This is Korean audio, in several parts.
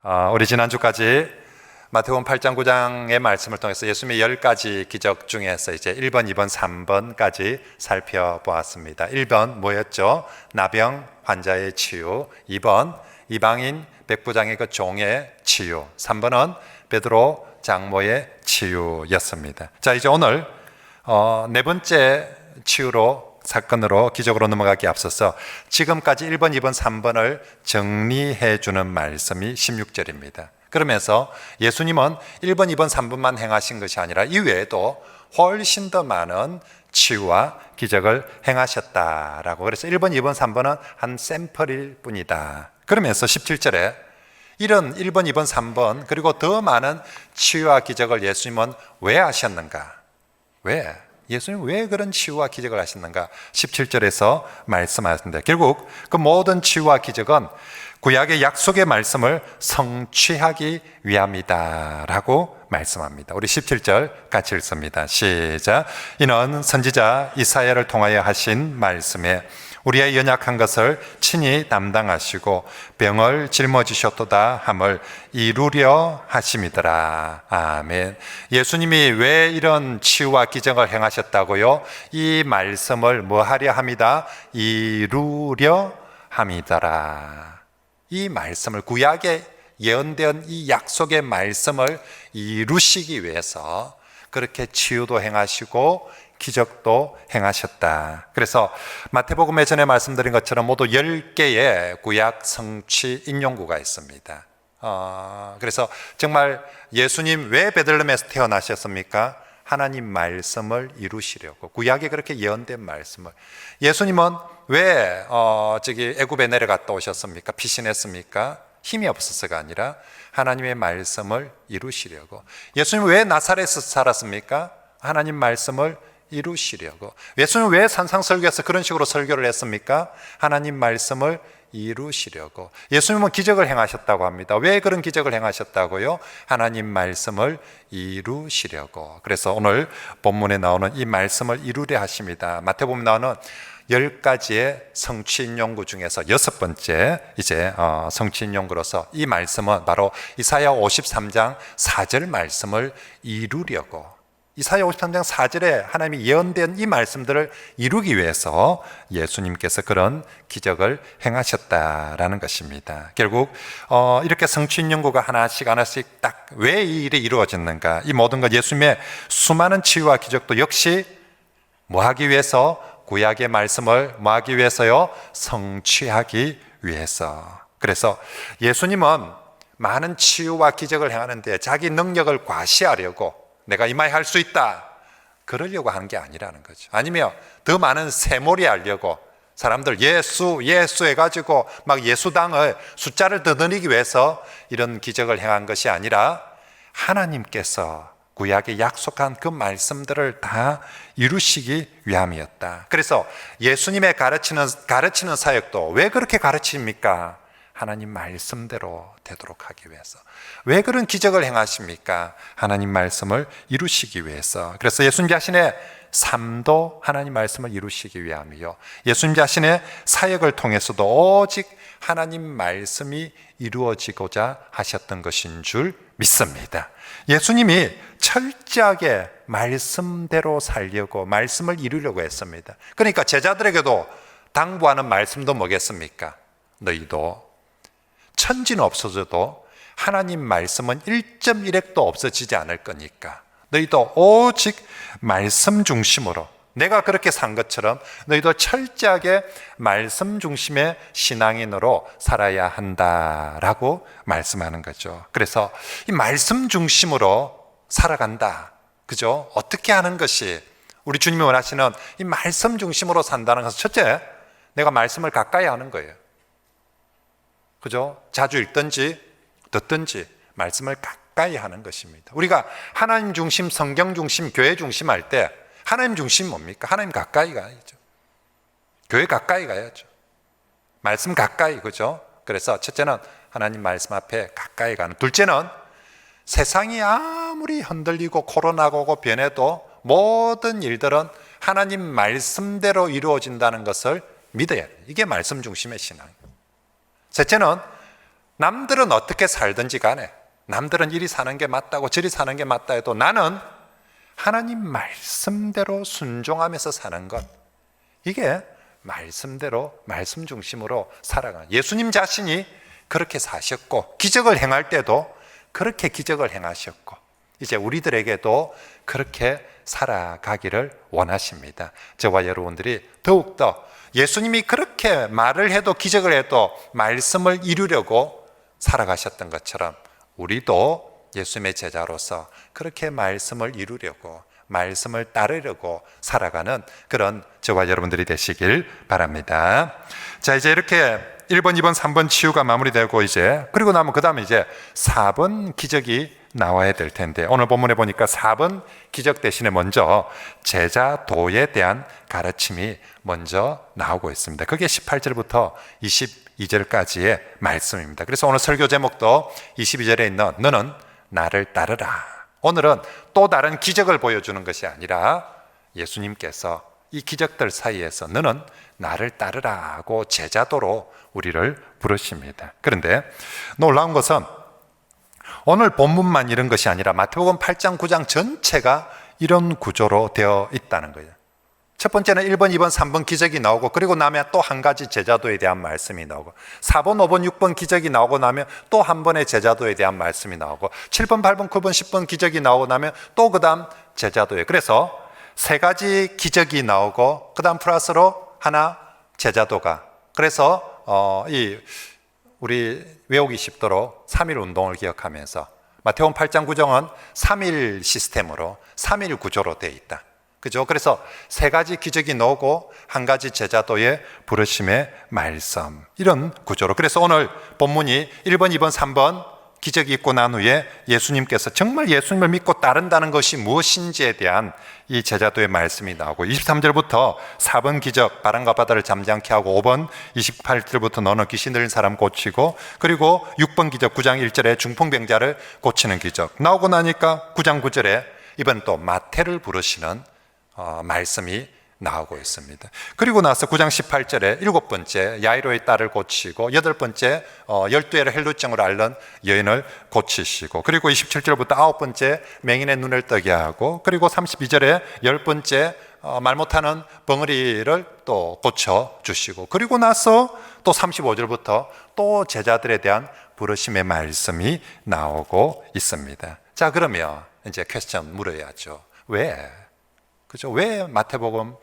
우리 지난주까지 마태복음 8장 9장의 말씀을 통해서 예수님의 10가지 기적 중에서 이제 1번, 2번, 3번까지 살펴보았습니다. 1번 뭐였죠? 나병 환자의 치유. 2번 이방인 백부장의 그 종의 치유. 3번은 베드로 장모의 치유였습니다. 자, 이제 오늘 네 번째 사건으로 기적으로 넘어가기 앞서서 지금까지 1번, 2번, 3번을 정리해 주는 말씀이 16절입니다. 그러면서 예수님은 1번, 2번, 3번만 행하신 것이 아니라 이외에도 훨씬 더 많은 치유와 기적을 행하셨다라고. 그래서 1번, 2번, 3번은 한 샘플일 뿐이다. 그러면서 17절에 이런 1번, 2번, 3번 그리고 더 많은 치유와 기적을 예수님은 왜 하셨는가? 왜? 예수님 왜 그런 치유와 기적을 하셨는가? 17절에서 말씀하셨는데, 결국 그 모든 치유와 기적은 구약의 약속의 말씀을 성취하기 위함이다 라고 말씀합니다. 우리 17절 같이 읽습니다. 시작. 이는 선지자 이사야를 통하여 하신 말씀에 우리의 연약한 것을 친히 담당하시고 병을 짊어지셨도다 함을 이루려 하심이더라. 아멘. 예수님이 왜 이런 치유와 기적을 행하셨다고요? 이 말씀을 뭐 하려 함이다? 이루려 함이더라. 이 말씀을, 구약에 예언된 이 약속의 말씀을 이루시기 위해서 그렇게 치유도 행하시고 기적도 행하셨다. 그래서 마태복음에 전에 말씀드린 것처럼 모두 10개의 구약 성취 인용구가 있습니다. 그래서 정말 예수님 왜 베들레헴에서 태어나셨습니까? 하나님 말씀을 이루시려고, 구약에 그렇게 예언된 말씀을. 예수님은 왜 애굽에 내려갔다 오셨습니까? 피신했습니까? 힘이 없어서가 아니라 하나님의 말씀을 이루시려고. 예수님 왜 나사렛에서 살았습니까? 하나님 말씀을 이루시려고. 예수님 왜 산상설교에서 그런 식으로 설교를 했습니까? 하나님 말씀을 이루시려고. 예수님은 기적을 행하셨다고 합니다. 왜 그런 기적을 행하셨다고요? 하나님 말씀을 이루시려고. 그래서 오늘 본문에 나오는 이 말씀을 이루려 하십니다. 마태복음에 나오는 10가지의 성취인용구 중에서 6번째 이제 성취인용구로서 이 말씀은 바로 이사야 53장 4절 말씀을 이루려고, 이사야 53장 4절에 하나님이 예언된 이 말씀들을 이루기 위해서 예수님께서 그런 기적을 행하셨다라는 것입니다. 결국 이렇게 성취인용구가 하나씩 딱 왜 이 일이 이루어졌는가? 이 모든 것, 예수님의 수많은 치유와 기적도 역시 뭐 하기 위해서? 구약의 말씀을 뭐 하기 위해서요? 성취하기 위해서. 그래서 예수님은 많은 치유와 기적을 행하는데 자기 능력을 과시하려고, 내가 이마에 할 수 있다, 그러려고 하는 게 아니라는 거죠. 아니면 더 많은 세몰이 하려고 사람들 예수 해가지고 막 예수당을 숫자를 더 늘리기 위해서 이런 기적을 행한 것이 아니라 하나님께서 구약에 약속한 그 말씀들을 다 이루시기 위함이었다. 그래서 예수님의 가르치는 사역도 왜 그렇게 가르칩니까? 하나님 말씀대로 되도록 하기 위해서. 왜 그런 기적을 행하십니까? 하나님 말씀을 이루시기 위해서. 그래서 예수님 자신의 삶도 하나님 말씀을 이루시기 위함이요, 예수님 자신의 사역을 통해서도 오직 하나님 말씀이 이루어지고자 하셨던 것인 줄 믿습니다. 예수님이 철저하게 말씀대로 살려고, 말씀을 이루려고 했습니다. 그러니까 제자들에게도 당부하는 말씀도 뭐겠습니까? 너희도 천지는 없어져도 하나님 말씀은 1.1핵도 없어지지 않을 거니까 너희도 오직 말씀 중심으로, 내가 그렇게 산 것처럼 너희도 철저하게 말씀 중심의 신앙인으로 살아야 한다라고 말씀하는 거죠. 그래서 이 말씀 중심으로 살아간다, 그죠? 어떻게 하는 것이 우리 주님이 원하시는 이 말씀 중심으로 산다는 것은, 첫째, 내가 말씀을 가까이 하는 거예요. 그죠? 자주 읽든지 듣든지 말씀을 가까이 하는 것입니다. 우리가 하나님 중심, 성경 중심, 교회 중심 할 때 하나님 중심 뭡니까? 하나님 가까이 가야죠. 교회 가까이 가야죠. 말씀 가까이, 그죠? 그래서 첫째는 하나님 말씀 앞에 가까이 가는. 둘째는 세상이 아무리 흔들리고 코로나가 오고 변해도 모든 일들은 하나님 말씀대로 이루어진다는 것을 믿어야 돼요. 이게 말씀 중심의 신앙이에요. 셋째는 남들은 어떻게 살든지 간에, 남들은 이리 사는 게 맞다고 저리 사는 게 맞다 해도 나는 하나님 말씀대로 순종하면서 사는 것, 이게 말씀대로, 말씀 중심으로 살아가는, 예수님 자신이 그렇게 사셨고 기적을 행할 때도 그렇게 기적을 행하셨고 이제 우리들에게도 그렇게 살아가기를 원하십니다. 저와 여러분들이 더욱더 예수님이 그렇게 말을 해도 기적을 해도 말씀을 이루려고 살아가셨던 것처럼 우리도 예수님의 제자로서 그렇게 말씀을 이루려고, 말씀을 따르려고 살아가는 그런 저와 여러분들이 되시길 바랍니다. 자, 이제 이렇게 1번, 2번, 3번 치유가 마무리되고 이제 그리고 나면 그 다음에 이제 4번 기적이 나와야 될 텐데, 오늘 본문에 보니까 4번 기적 대신에 먼저 제자도에 대한 가르침이 먼저 나오고 있습니다. 그게 18절부터 22절까지의 말씀입니다. 그래서 오늘 설교 제목도 22절에 있는 너는 나를 따르라. 오늘은 또 다른 기적을 보여주는 것이 아니라 예수님께서 이 기적들 사이에서 너는 나를 따르라고 제자도로 우리를 부르십니다. 그런데 놀라운 것은 오늘 본문만 이런 것이 아니라 마태복음 8장 9장 전체가 이런 구조로 되어 있다는 거예요. 첫 번째는 1번, 2번, 3번 기적이 나오고 그리고 나면 또 한 가지 제자도에 대한 말씀이 나오고 4번, 5번, 6번 기적이 나오고 나면 또 한 번의 제자도에 대한 말씀이 나오고 7번, 8번, 9번, 10번 기적이 나오고 나면 또 그 다음 제자도에, 그래서 세 가지 기적이 나오고 그 다음 플러스로 하나 제자도가, 그래서 우리 외우기 쉽도록 3일 운동을 기억하면서 마태복음 8장 9장은 3일 시스템으로 3일 구조로 되어 있다. 그죠? 그래서 세 가지 기적이 나오고 한 가지 제자도의 부르심의 말씀, 이런 구조로. 그래서 오늘 본문이 1번, 2번, 3번 기적이 있고 난 후에 예수님께서 정말 예수님을 믿고 따른다는 것이 무엇인지에 대한 이 제자도의 말씀이 나오고 23절부터 4번 기적 바람과 바다를 잠잠케 하고 5번 28절부터 너는 귀신 들린 사람 고치고 그리고 6번 기적 9장 1절에 중풍병자를 고치는 기적 나오고 나니까 9장 9절에 이번 또 마태를 부르시는 말씀이 나오고 있습니다. 그리고 나서 9장 18절에 7번째 야이로의 딸을 고치고 8번째 12회를 헬루증으로 앓는 여인을 고치시고 그리고 27절부터 9번째 맹인의 눈을 뜨게 하고 그리고 32절에 10번째 말 못하는 벙어리를 또 고쳐주시고 그리고 나서 또 35절부터 또 제자들에 대한 부르심의 말씀이 나오고 있습니다. 자, 그러면 이제 퀘스천 물어야죠. 왜? 그죠? 왜 마태복음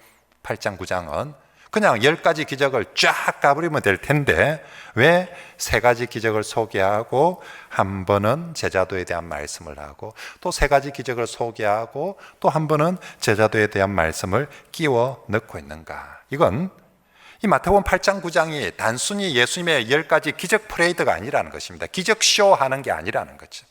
8장 9장은 그냥 10가지 기적을 쫙 가버리면 될 텐데 왜 3가지 기적을 소개하고 한 번은 제자도에 대한 말씀을 하고 또 3가지 기적을 소개하고 또 한 번은 제자도에 대한 말씀을 끼워 넣고 있는가? 이건 이 마태복음 8장 9장이 단순히 예수님의 10가지 기적 퍼레이드가 아니라는 것입니다. 기적쇼 하는 게 아니라는 거죠.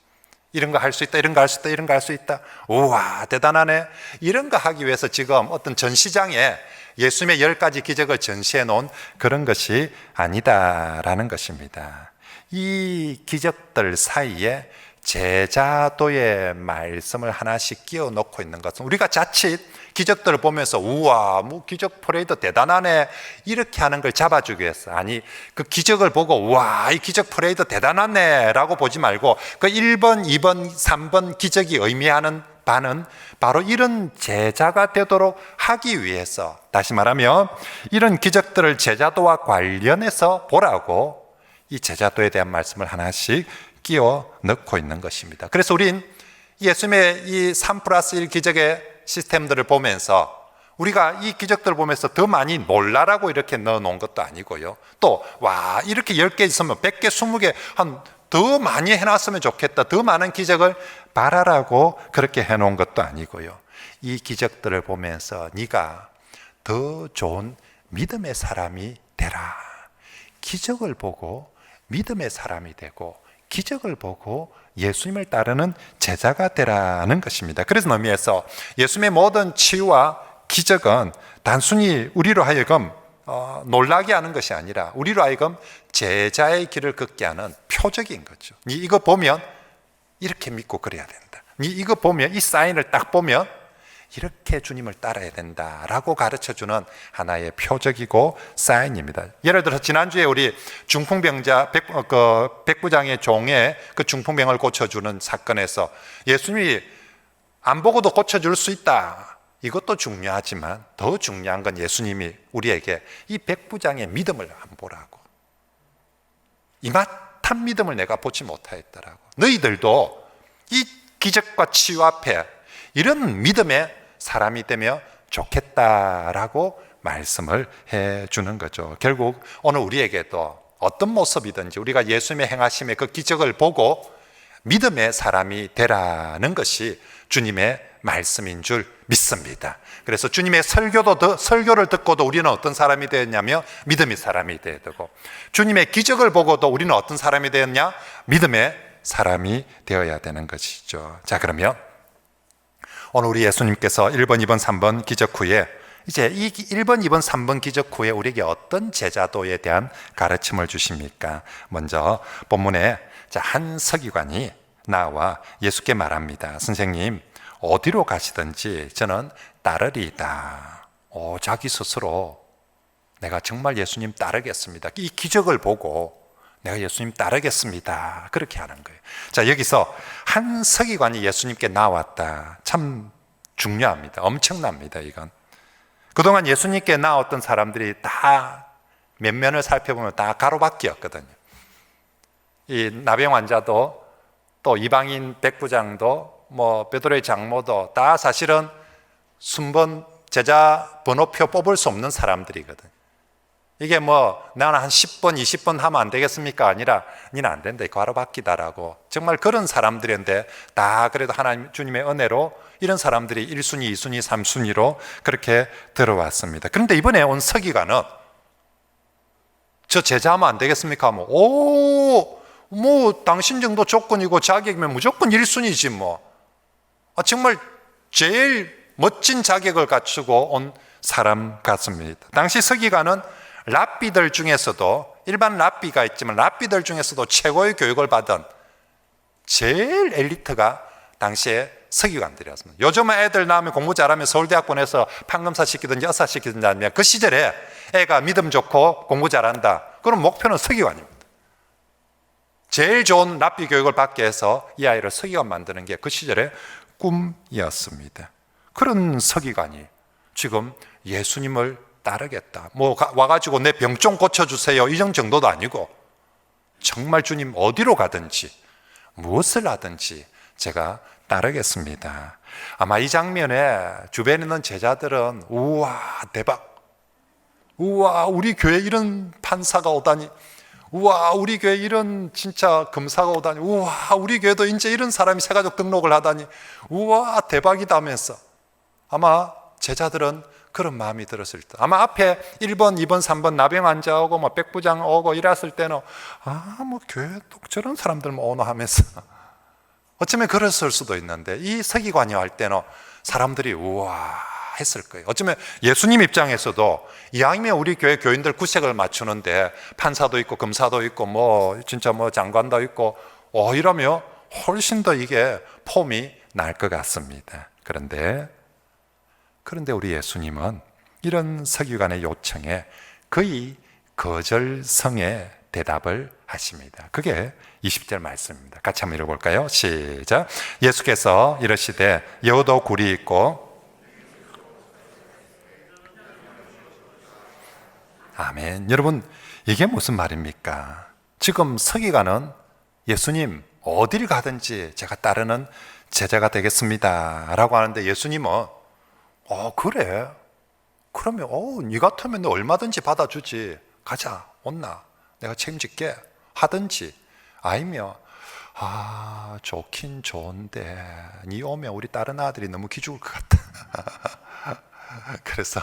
이런 거 할 수 있다, 이런 거 할 수 있다, 이런 거 할 수 있다. 우와, 대단하네. 이런 거 하기 위해서 지금 어떤 전시장에 예수님의 10가지 기적을 전시해 놓은 그런 것이 아니다라는 것입니다. 이 기적들 사이에 제자도의 말씀을 하나씩 끼워 넣고 있는 것은 우리가 자칫 기적들을 보면서 우와, 뭐 기적 퍼레이드 대단하네 이렇게 하는 걸 잡아주기 위해서, 아니 그 기적을 보고 우와, 이 기적 퍼레이드 대단하네 라고 보지 말고 그 1번, 2번, 3번 기적이 의미하는 바는 바로 이런 제자가 되도록 하기 위해서, 다시 말하면 이런 기적들을 제자도와 관련해서 보라고 이 제자도에 대한 말씀을 하나씩 끼워 넣고 있는 것입니다. 그래서 우린 예수님의 이 3+1 기적의 시스템들을 보면서 우리가 이 기적들을 보면서 더 많이 몰라라고 이렇게 넣어놓은 것도 아니고요. 또 와, 이렇게 10개 있으면 100개, 20개 더 많이 해놨으면 좋겠다, 더 많은 기적을 바라라고 그렇게 해놓은 것도 아니고요. 이 기적들을 보면서 네가 더 좋은 믿음의 사람이 되라. 기적을 보고 믿음의 사람이 되고 기적을 보고 예수님을 따르는 제자가 되라는 것입니다. 그래서 의미에서 예수님의 모든 치유와 기적은 단순히 우리로 하여금 놀라게 하는 것이 아니라 우리로 하여금 제자의 길을 걷게 하는 표적인 거죠. 니 이거 보면 이렇게 믿고 그래야 된다. 니 이거 보면 이 사인을 딱 보면 이렇게 주님을 따라야 된다라고 가르쳐주는 하나의 표적이고 사인입니다. 예를 들어서 지난주에 우리 중풍병자 백부장의 종의 그 중풍병을 고쳐주는 사건에서 예수님이 안 보고도 고쳐줄 수 있다, 이것도 중요하지만 더 중요한 건 예수님이 우리에게 이 백부장의 믿음을 안 보라고, 이마탄 믿음을 내가 보지 못하였다라고, 너희들도 이 기적과 치유 앞에 이런 믿음의 사람이 되면 좋겠다라고 말씀을 해주는 거죠. 결국 오늘 우리에게도 어떤 모습이든지 우리가 예수님의 행하심의 그 기적을 보고 믿음의 사람이 되라는 것이 주님의 말씀인 줄 믿습니다. 그래서 주님의 설교를 듣고도 우리는 어떤 사람이 되었냐면 믿음의 사람이 되어야 되고, 주님의 기적을 보고도 우리는 어떤 사람이 되었냐? 믿음의 사람이 되어야 되는 것이죠. 자, 그러면 오늘 우리 예수님께서 1번, 2번, 3번 기적 후에 이제 이 1번, 2번, 3번 기적 후에 우리에게 어떤 제자도에 대한 가르침을 주십니까? 먼저 본문에 한 서기관이 나와 예수께 말합니다. 선생님, 어디로 가시든지 저는 따르리이다. 자기 스스로 내가 정말 예수님 따르겠습니다, 이 기적을 보고 내가 예수님 따르겠습니다, 그렇게 하는 거예요. 자, 여기서 한 서기관이 예수님께 나왔다, 참 중요합니다. 엄청납니다. 이건 그동안 예수님께 나왔던 사람들이 다 면면을 살펴보면 다 가로막기였거든요. 이 나병 환자도 또 이방인 백부장도 뭐 베드로의 장모도 다 사실은 순번 제자 번호표 뽑을 수 없는 사람들이거든. 이게 뭐 나는 한 10번 20번 하면 안 되겠습니까? 아니라 니는 안 된다, 가로막기다라고, 정말 그런 사람들인데 다 그래도 하나님 주님의 은혜로 이런 사람들이 1순위 2순위 3순위로 그렇게 들어왔습니다. 그런데 이번에 온 서기관은 저 제자하면 안 되겠습니까? 하면 뭐 당신 정도 조건이고 자격이면 무조건 1순위지 뭐. 정말 제일 멋진 자격을 갖추고 온 사람 같습니다. 당시 서기관은 랍비들 중에서도, 일반 랍비가 있지만 랍비들 중에서도 최고의 교육을 받은 제일 엘리트가 당시에 서기관들이었습니다. 요즘은 애들 나오면 공부 잘하면 서울대학 보내서 판검사 시키든지 의사 시키든지 하면 그 시절에 애가 믿음 좋고 공부 잘한다, 그럼 목표는 서기관입니다. 제일 좋은 랍비 교육을 받게 해서 이 아이를 서기관 만드는 게 그 시절의 꿈이었습니다. 그런 서기관이 지금 예수님을 따르겠다, 뭐 와가지고 내 병 좀 고쳐주세요, 이 정도도 아니고 정말 주님 어디로 가든지 무엇을 하든지 제가 따르겠습니다. 아마 이 장면에 주변에 있는 제자들은 우와 대박, 우와 우리 교회 이런 판사가 오다니, 우와 우리 교회 이런 진짜 검사가 오다니, 우와 우리 교회도 이제 이런 사람이 새가족 등록을 하다니, 우와 대박이다 하면서 아마 제자들은 그런 마음이 들었을 때, 아마 앞에 1번, 2번, 3번 나병 환자 오고 뭐 백부장 오고 이랬을 때는 뭐 교회 또 저런 사람들만 오나 하면서 어쩌면 그랬을 수도 있는데, 이 서기관이 할 때는 사람들이 우와 했을 거예요. 어쩌면 예수님 입장에서도 이왕이면 우리 교회 교인들 구색을 맞추는데 판사도 있고 검사도 있고 뭐 진짜 뭐 장관도 있고 이러면 훨씬 더 이게 폼이 날 것 같습니다. 그런데 우리 예수님은 이런 서기관의 요청에 거의 거절성의 대답을 하십니다. 그게 20절 말씀입니다. 같이 한번 읽어볼까요? 시작. 예수께서 이르시되 여우도 굴이 있고, 아멘. 여러분, 이게 무슨 말입니까? 지금 서기관은 예수님 어딜 가든지 제가 따르는 제자가 되겠습니다 라고 하는데, 예수님은 그래? 그러면 네 같으면 얼마든지 받아주지, 가자, 온나 내가 책임질게 하든지, 아니면 좋긴 좋은데 네 오면 우리 다른 아들이 너무 기죽을 것 같다 그래서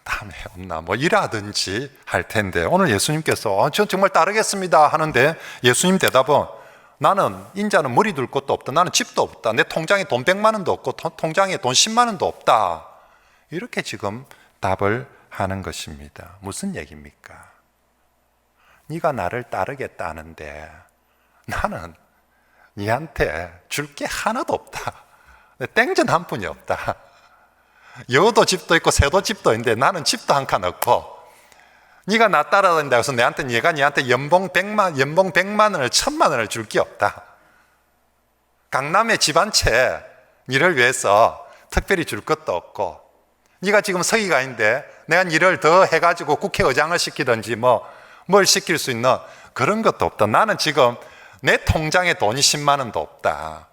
다음에 온나 뭐 이라든지 할 텐데, 오늘 예수님께서 전 정말 따르겠습니다 하는데 예수님 대답은 나는 인자는 머리 둘 것도 없다, 나는 집도 없다, 내 통장에 돈 100만 원도 없고 통장에 돈 10만 원도 없다, 이렇게 지금 답을 하는 것입니다. 무슨 얘기입니까? 네가 나를 따르겠다는데 나는 네한테 줄 게 하나도 없다, 땡전 한 푼이 없다, 여우도 집도 있고 새도 집도 있는데 나는 집도 한 칸 없고, 네가 나 따라다닌다 해서 내가 니한테 연봉 100만 원을 1000만 원을 줄 게 없다. 강남에 집 한 채 니를 위해서 특별히 줄 것도 없고, 네가 지금 서기가 있는데 내가 니를 더 해가지고 국회의장을 시키든지 뭘 시킬 수 있는 그런 것도 없다. 나는 지금 내 통장에 돈이 10만 원도 없다.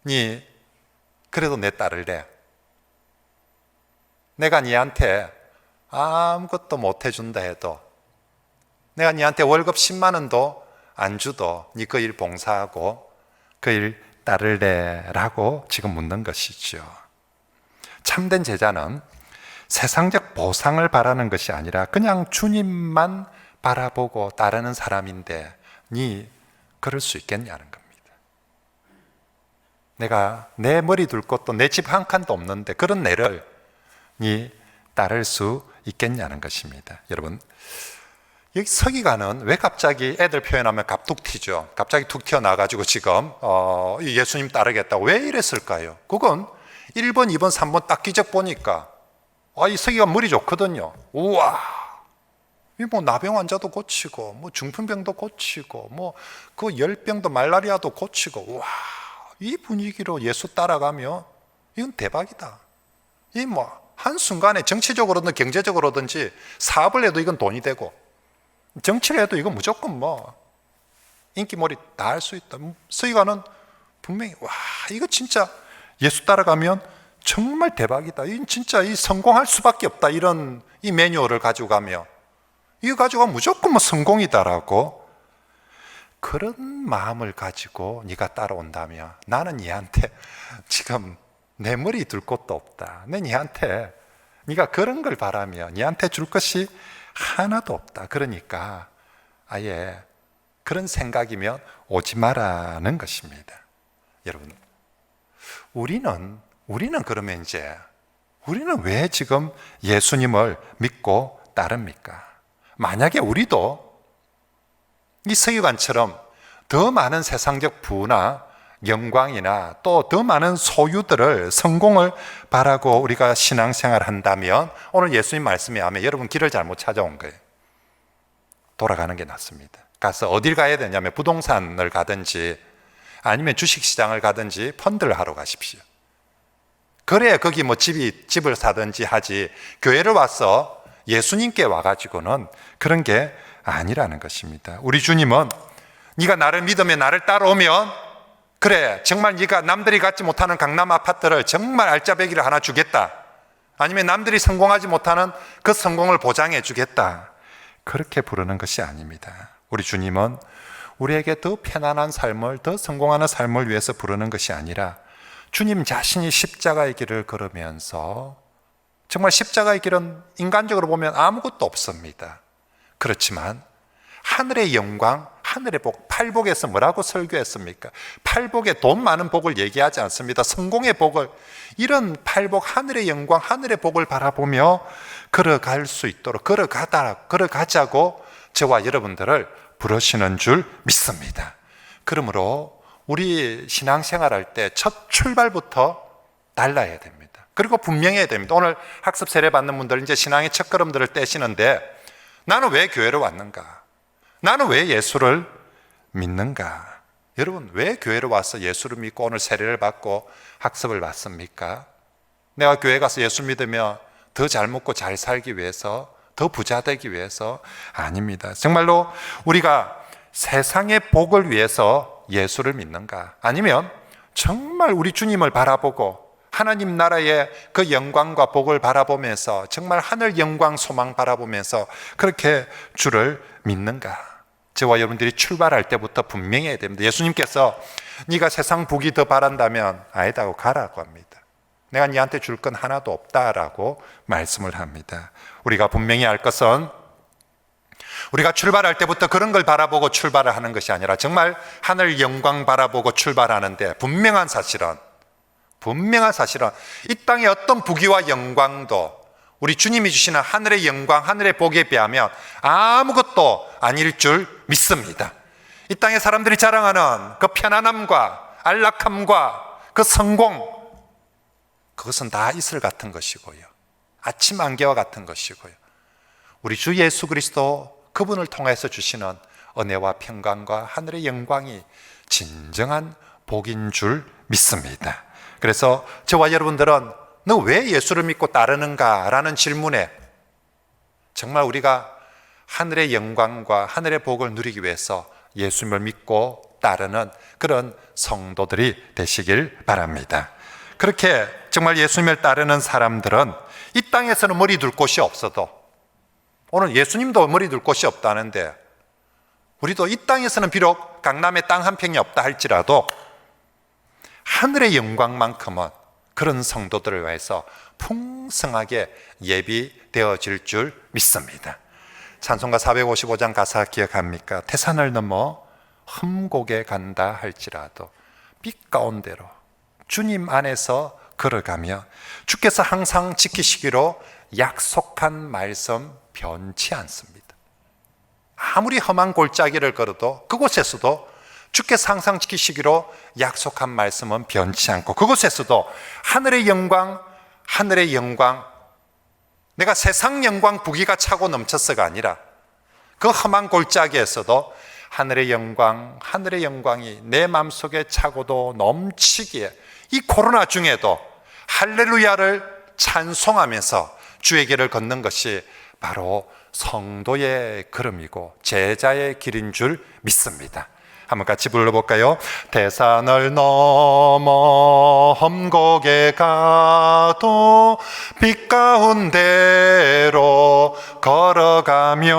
니 그래도 내 딸을래. 내가 니한테 아무것도 못 해준다 해도, 내가 니한테 월급 10만 원도 안 주도 니 그 일 봉사하고 그 일 따를래? 라고 지금 묻는 것이죠. 참된 제자는 세상적 보상을 바라는 것이 아니라 그냥 주님만 바라보고 따르는 사람인데 니 그럴 수 있겠냐는 겁니다. 내가 내 머리 둘 곳도 내 집 한 칸도 없는데 그런 내를 니 따를 수 있겠냐는 것입니다. 여러분, 여기 서기관은 왜 갑자기 애들 표현하면 갑툭 튀죠? 갑자기 툭 튀어나와가지고 지금 예수님 따르겠다고 왜 이랬을까요? 그건 1번, 2번, 3번 딱 기적 보니까 이 서기관 머리 좋거든요. 우와, 이 나병 환자도 고치고 중풍병도 고치고 그 열병도 말라리아도 고치고, 우와, 이 분위기로 예수 따라가면 이건 대박이다. 이 한순간에 정치적으로든 경제적으로든지 사업을 해도 이건 돈이 되고, 정치를 해도 이건 무조건 인기몰이 다 할 수 있다. 서기관은 분명히 이거 진짜 예수 따라가면 정말 대박이다. 이 진짜 성공할 수밖에 없다. 이런 이 매뉴얼을 가지고 가면 이거 가지고 가면 무조건 성공이다라고, 그런 마음을 가지고 네가 따라온다면 나는 얘한테 지금 내 머리 둘 곳도 없다. 얘한테 네가 그런 걸 바라면 얘한테 줄 것이 하나도 없다. 그러니까 아예 그런 생각이면 오지 마라는 것입니다. 여러분, 우리는 그러면 우리는 왜 지금 예수님을 믿고 따릅니까? 만약에 우리도 이 서기관처럼 더 많은 세상적 부나 영광이나 또 더 많은 소유들을, 성공을 바라고 우리가 신앙생활을 한다면 오늘 예수님 말씀에 하면 여러분 길을 잘못 찾아온 거예요. 돌아가는 게 낫습니다. 가서 어딜 가야 되냐면 부동산을 가든지 아니면 주식시장을 가든지 펀드를 하러 가십시오. 그래야 거기 집을 사든지 하지, 교회를 와서 예수님께 와가지고는 그런 게 아니라는 것입니다. 우리 주님은 네가 나를 믿으면, 나를 따라오면 그래, 정말 네가 남들이 갖지 못하는 강남 아파트를 정말 알짜배기를 하나 주겠다. 아니면 남들이 성공하지 못하는 그 성공을 보장해 주겠다. 그렇게 부르는 것이 아닙니다. 우리 주님은 우리에게 더 편안한 삶을, 더 성공하는 삶을 위해서 부르는 것이 아니라 주님 자신이 십자가의 길을 걸으면서, 정말 십자가의 길은 인간적으로 보면 아무것도 없습니다. 그렇지만 하늘의 영광, 하늘의 복, 팔복에서 뭐라고 설교했습니까? 팔복에 돈 많은 복을 얘기하지 않습니다. 성공의 복을, 이런 팔복, 하늘의 영광, 하늘의 복을 바라보며 걸어갈 수 있도록 걸어가자고 저와 여러분들을 부르시는 줄 믿습니다. 그러므로 우리 신앙생활할 때 첫 출발부터 달라야 됩니다. 그리고 분명해야 됩니다. 오늘 학습 세례 받는 분들 이제 신앙의 첫걸음들을 떼시는데, 나는 왜 교회로 왔는가? 나는 왜 예수를 믿는가? 여러분, 왜 교회로 와서 예수를 믿고 오늘 세례를 받고 학습을 받습니까? 내가 교회 가서 예수 믿으며 더 잘 먹고 잘 살기 위해서, 더 부자 되기 위해서? 아닙니다. 정말로 우리가 세상의 복을 위해서 예수를 믿는가? 아니면 정말 우리 주님을 바라보고 하나님 나라의 그 영광과 복을 바라보면서, 정말 하늘 영광 소망 바라보면서 그렇게 주를 믿는가? 저와 여러분들이 출발할 때부터 분명해야 됩니다. 예수님께서 네가 세상 복이 더 바란다면 아니다고 가라고 합니다. 내가 네한테 줄 건 하나도 없다라고 말씀을 합니다. 우리가 분명히 알 것은 우리가 출발할 때부터 그런 걸 바라보고 출발을 하는 것이 아니라 정말 하늘 영광 바라보고 출발하는데, 분명한 사실은 이 땅의 어떤 부귀와 영광도 우리 주님이 주시는 하늘의 영광, 하늘의 복에 비하면 아무것도 아닐 줄 믿습니다. 이 땅의 사람들이 자랑하는 그 편안함과 안락함과 그 성공, 그것은 다 이슬 같은 것이고요, 아침 안개와 같은 것이고요, 우리 주 예수 그리스도 그분을 통해서 주시는 은혜와 평강과 하늘의 영광이 진정한 복인 줄 믿습니다. 그래서 저와 여러분들은 너 왜 예수를 믿고 따르는가? 라는 질문에 정말 우리가 하늘의 영광과 하늘의 복을 누리기 위해서 예수님을 믿고 따르는 그런 성도들이 되시길 바랍니다. 그렇게 정말 예수님을 따르는 사람들은 이 땅에서는 머리 둘 곳이 없어도, 오늘 예수님도 머리 둘 곳이 없다는데 우리도 이 땅에서는 비록 강남에 땅 한 평이 없다 할지라도 하늘의 영광만큼은 그런 성도들을 위해서 풍성하게 예비되어질 줄 믿습니다. 찬송가 455장 가사 기억합니까? 태산을 넘어 험곡에 간다 할지라도 빛 가운데로 주님 안에서 걸어가며 주께서 항상 지키시기로 약속한 말씀 변치 않습니다. 아무리 험한 골짜기를 걸어도 그곳에서도 주께서 항상 지키시기로 약속한 말씀은 변치 않고, 그곳에서도 하늘의 영광, 하늘의 영광, 내가 세상 영광 부귀가 차고 넘쳤어가 아니라 그 험한 골짜기에서도 하늘의 영광, 하늘의 영광이 내 마음속에 차고도 넘치기에 이 코로나 중에도 할렐루야를 찬송하면서 주의 길을 걷는 것이 바로 성도의 걸음이고 제자의 길인 줄 믿습니다. 한번 같이 불러볼까요? 태산을 넘어 험곡에 가도 빛 가운데로 걸어가면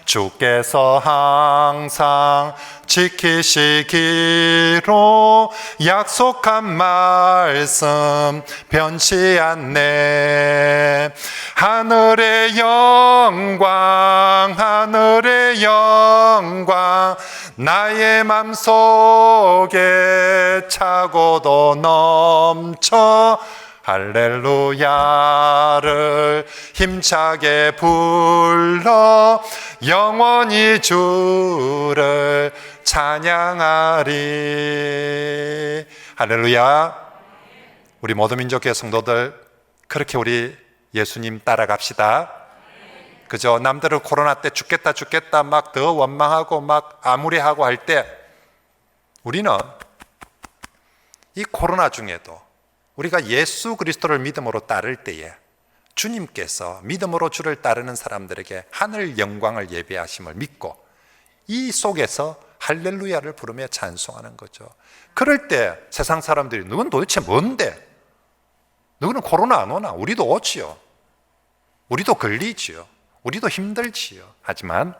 주께서 항상 지키시기로 약속한 말씀 변치 않네. 하늘의 영광, 하늘의 영광 나의 맘속에 차고도 넘쳐 할렐루야를 힘차게 불러 영원히 주를 찬양하리. 할렐루야. 우리 모든 민족의 성도들, 그렇게 우리 예수님 따라갑시다. 그저 남들은 코로나 때 죽겠다 죽겠다 막 더 원망하고 막 암울해하고 할 때, 우리는 이 코로나 중에도 우리가 예수 그리스도를 믿음으로 따를 때에 주님께서 믿음으로 주를 따르는 사람들에게 하늘 영광을 예비하심을 믿고 이 속에서 할렐루야를 부르며 찬송하는 거죠. 그럴 때 세상 사람들이 너는 도대체 뭔데? 너는 코로나 안 오나? 우리도 오지요. 우리도 걸리지요. 우리도 힘들지요. 하지만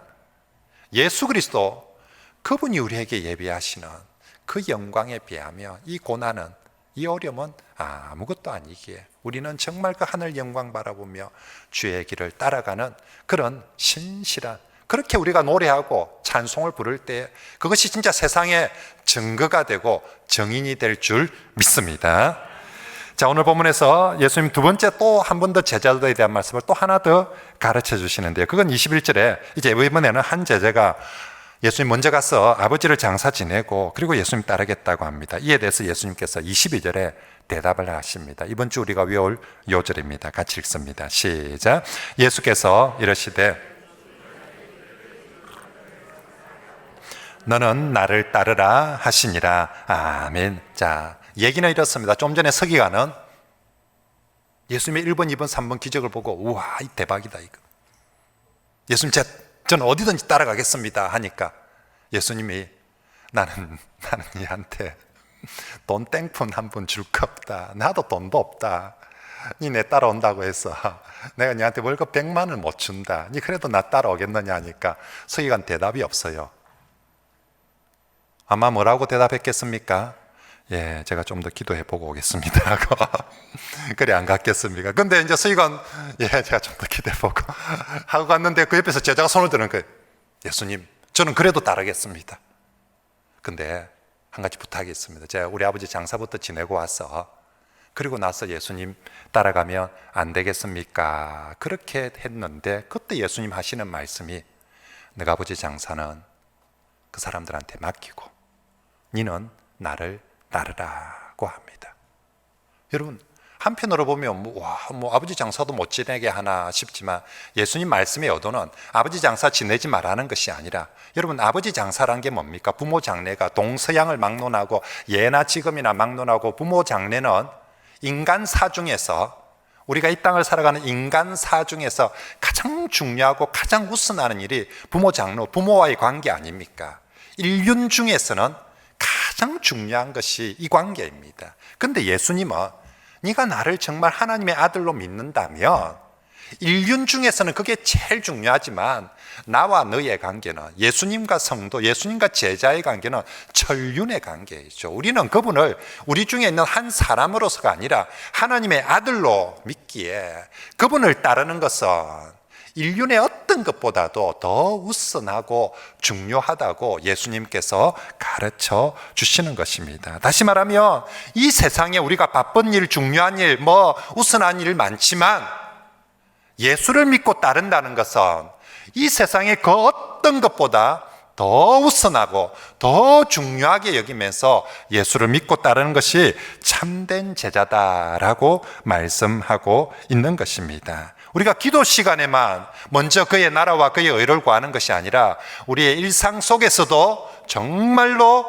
예수 그리스도 그분이 우리에게 예비하시는 그 영광에 비하며 이 고난은, 이 어려움은 아무것도 아니기에 우리는 정말 그 하늘 영광 바라보며 주의 길을 따라가는 그런 신실한, 그렇게 우리가 노래하고 찬송을 부를 때 그것이 진짜 세상의 증거가 되고 정인이 될 줄 믿습니다. 자, 오늘 본문에서 예수님 두 번째 또 한 번 더 제자들에 대한 말씀을 또 하나 더 가르쳐 주시는데요. 그건 21절에 이제 이번에는 한 제자가 예수님 먼저 가서 아버지를 장사 지내고 그리고 예수님 따르겠다고 합니다. 이에 대해서 예수님께서 22절에 대답을 하십니다. 이번 주 우리가 외울 요절입니다. 같이 읽습니다. 시작. 예수께서 이러시되 너는 나를 따르라 하시니라. 아멘. 자, 얘기는 이렇습니다. 좀 전에 서기관은 예수님의 1번, 2번, 3번 기적을 보고 우와, 이 대박이다 이거. 예수님 저는 어디든지 따라가겠습니다 하니까 예수님이 나는 얘한테 돈 땡푼 한 푼 줄 거 없다. 나도 돈도 없다. 니 내 따라온다고 해서 내가 니한테 월급 100만 원 못 준다. 니 그래도 나 따라오겠느냐 하니까 서기관 대답이 없어요. 아마 뭐라고 대답했겠습니까? 예, 제가 좀 더 기도해 보고 오겠습니다 하고 그래 안 갔겠습니까? 근데 이제 서기관 제가 좀 더 기도해 보고 하고 갔는데 그 옆에서 제자가 손을 드는 거예요. 예수님, 저는 그래도 따르겠습니다. 근데 한 가지 부탁이 있습니다. 제가 우리 아버지 장사부터 지내고 와서 그리고 나서 예수님 따라가면 안 되겠습니까? 그렇게 했는데 그때 예수님 하시는 말씀이 너가 아버지 장사는 그 사람들한테 맡기고 니는 나를 따르라고 합니다. 여러분, 한편으로 보면 아버지 장사도 못 지내게 하나 싶지만 예수님 말씀의 의도는 아버지 장사 지내지 말라는 것이 아니라, 여러분, 아버지 장사란 게 뭡니까? 부모 장례가 동서양을 막론하고 예나 지금이나 막론하고, 부모 장례는 인간사 중에서, 우리가 이 땅을 살아가는 인간사 중에서 가장 중요하고 가장 우선하는 일이 부모 장로, 부모와의 관계 아닙니까? 인륜 중에서는 가장 중요한 것이 이 관계입니다. 그런데 예수님은 네가 나를 정말 하나님의 아들로 믿는다면 인륜 중에서는 그게 제일 중요하지만, 나와 너의 관계는, 예수님과 성도, 예수님과 제자의 관계는 천륜의 관계이죠. 우리는 그분을 우리 중에 있는 한 사람으로서가 아니라 하나님의 아들로 믿기에, 그분을 따르는 것은 인륜의 어떤 것보다도 더 우선하고 중요하다고 예수님께서 가르쳐 주시는 것입니다. 다시 말하면 이 세상에 우리가 바쁜 일, 중요한 일, 우선한 일 많지만, 예수를 믿고 따른다는 것은 이 세상의 그 어떤 것보다 더 우선하고 더 중요하게 여기면서 예수를 믿고 따르는 것이 참된 제자다라고 말씀하고 있는 것입니다. 우리가 기도 시간에만 먼저 그의 나라와 그의 의를 구하는 것이 아니라, 우리의 일상 속에서도 정말로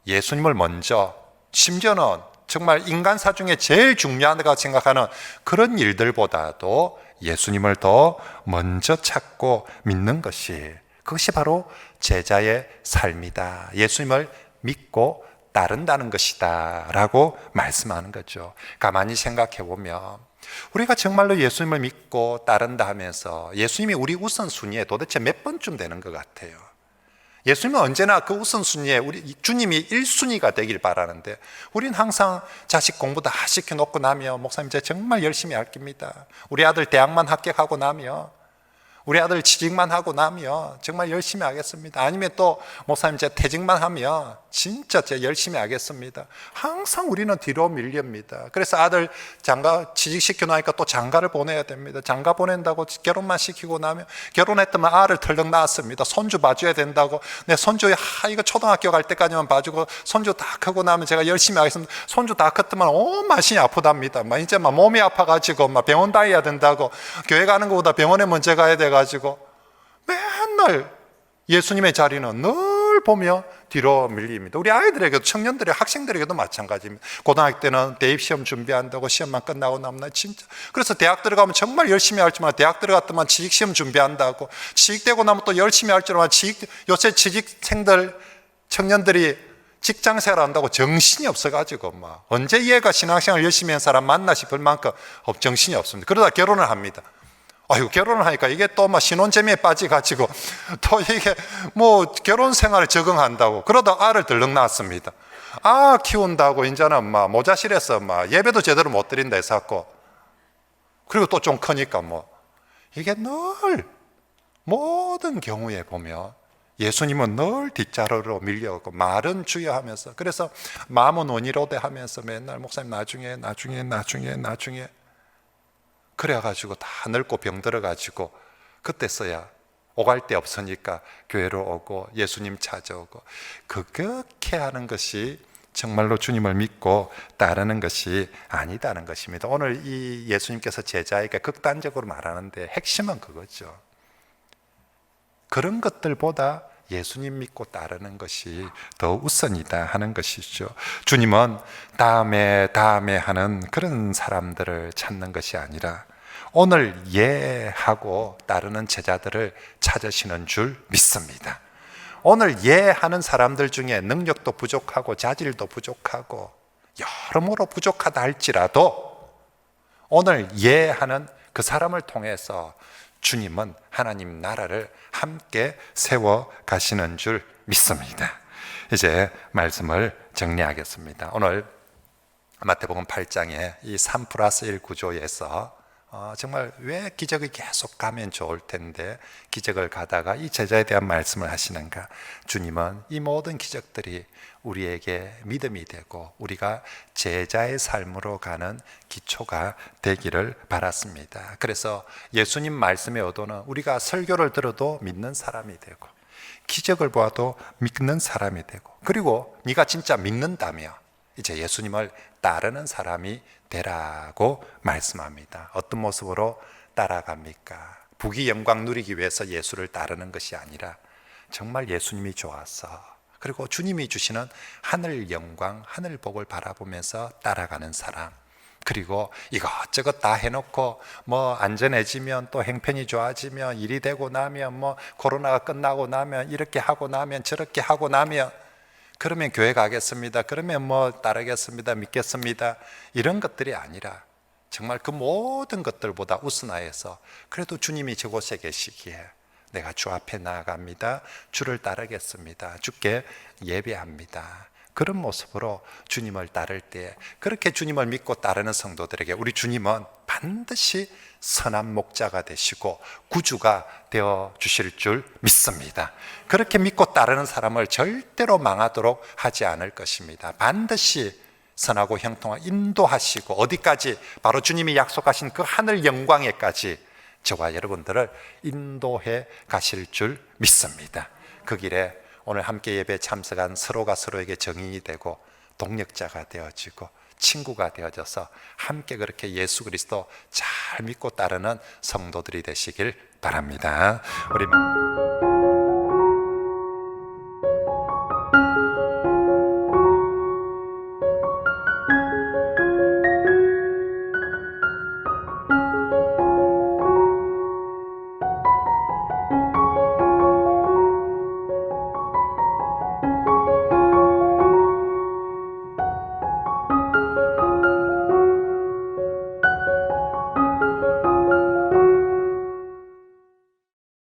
예수님을 먼저, 심지어는 정말 인간사 중에 제일 중요하다고 생각하는 그런 일들보다도 예수님을 더 먼저 찾고 믿는 것이, 그것이 바로 제자의 삶이다, 예수님을 믿고 따른다는 것이다 라고 말씀하는 거죠. 가만히 생각해 보면 우리가 정말로 예수님을 믿고 따른다 하면서 예수님이 우리 우선순위에 도대체 몇 번쯤 되는 것 같아요? 예수님은 언제나 그 우선순위에 우리 주님이 1순위가 되길 바라는데, 우리는 항상 자식 공부 다 시켜놓고 나면, 목사님 제가 정말 열심히 할 겁니다, 우리 아들 대학만 합격하고 나면, 우리 아들 취직만 하고 나면 정말 열심히 하겠습니다, 아니면 또 목사님 제가 퇴직만 하면 진짜 제가 열심히 하겠습니다. 항상 우리는 뒤로 밀립니다. 그래서 아들 장가 취직시켜 놓으니까 또 장가를 보내야 됩니다. 장가 보낸다고 결혼만 시키고 나면, 결혼했더만 알을 털렁 낳았습니다, 손주 봐줘야 된다고, 내 손주 이거 초등학교 갈 때까지만 봐주고 손주 다 크고 나면 제가 열심히 하겠습니다. 손주 다 컸더만 온 만신이 아프답니다. 이제 몸이 아파가지고 병원 다녀야 된다고, 교회 가는 것보다 병원에 먼저 가야 돼 가지고 맨날 예수님의 자리는 늘 보며 뒤로 밀립니다. 우리 아이들에게도, 청년들에게, 학생들에게도 마찬가지입니다. 고등학교 때는 대입시험 준비한다고 시험만 끝나고 나면 진짜, 그래서 대학 들어가면 정말 열심히 할지만, 대학 들어갔더만 취직시험 준비한다고, 취직되고 나면 또 열심히 할지만, 요새 취직생들, 청년들이 직장생활 한다고 정신이 없어가지고 언제 얘가 신앙생활 열심히 한 사람 만나 싶을 만큼 정신이 없습니다. 그러다 결혼을 합니다. 결혼을 하니까 이게 또 신혼재미에 빠져가지고 또 이게 결혼 생활에 적응한다고, 그러다 알을 덜렁 낳았습니다. 키운다고 이제는 모자실에서 예배도 제대로 못 드린다 해서, 그리고 또 좀 크니까 이게 늘 모든 경우에 보면 예수님은 늘 뒷자루로 밀려오고, 말은 주여 하면서, 그래서 마음은 원이로되 하면서 맨날 목사님 나중에 그래가지고 다 늙고 병들어가지고, 그때서야 오갈 데 없으니까 교회로 오고 예수님 찾아오고, 그렇게 하는 것이 정말로 주님을 믿고 따르는 것이 아니다는 것입니다. 오늘 이 예수님께서 제자에게 극단적으로 말하는데 핵심은 그거죠. 그런 것들보다 예수님 믿고 따르는 것이 더 우선이다 하는 것이죠. 주님은 다음에 하는 그런 사람들을 찾는 것이 아니라 오늘 예하고 따르는 제자들을 찾으시는 줄 믿습니다. 오늘 예하는 사람들 중에 능력도 부족하고 자질도 부족하고 여러모로 부족하다 할지라도, 오늘 예하는 그 사람을 통해서 주님은 하나님 나라를 함께 세워 가시는 줄 믿습니다. 이제 말씀을 정리하겠습니다. 오늘 마태복음 8장의 이 3+1 구조에서 정말 왜 기적이 계속 가면 좋을 텐데 기적을 가다가 이 제자에 대한 말씀을 하시는가? 주님은 이 모든 기적들이 우리에게 믿음이 되고 우리가 제자의 삶으로 가는 기초가 되기를 바랐습니다. 그래서 예수님 말씀의 의도는 우리가 설교를 들어도 믿는 사람이 되고 기적을 보아도 믿는 사람이 되고, 그리고 네가 진짜 믿는다면 이제 예수님을 따르는 사람이 되라고 말씀합니다. 어떤 모습으로 따라갑니까? 부귀 영광 누리기 위해서 예수를 따르는 것이 아니라 정말 예수님이 좋아서, 그리고 주님이 주시는 하늘 영광, 하늘 복을 바라보면서 따라가는 사람, 그리고 이것저것 다 해놓고 뭐 안전해지면, 또 행편이 좋아지면, 일이 되고 나면, 뭐 코로나가 끝나고 나면, 이렇게 하고 나면, 저렇게 하고 나면, 그러면 교회 가겠습니다, 그러면 뭐 따르겠습니다, 믿겠습니다, 이런 것들이 아니라 정말 그 모든 것들보다 우선하여서 그래도 주님이 저곳에 계시기에 내가 주 앞에 나아갑니다, 주를 따르겠습니다, 주께 예배합니다, 그런 모습으로 주님을 따를 때, 그렇게 주님을 믿고 따르는 성도들에게 우리 주님은 반드시 선한 목자가 되시고 구주가 되어 주실 줄 믿습니다. 그렇게 믿고 따르는 사람을 절대로 망하도록 하지 않을 것입니다. 반드시 선하고 형통하고 인도하시고, 어디까지? 바로 주님이 약속하신 그 하늘 영광에까지 저와 여러분들을 인도해 가실 줄 믿습니다. 그 길에 오늘 함께 예배에 참석한 서로가 서로에게 정인이 되고 동력자가 되어지고 친구가 되어져서 함께 그렇게 예수 그리스도 잘 믿고 따르는 성도들이 되시길 바랍니다. 우리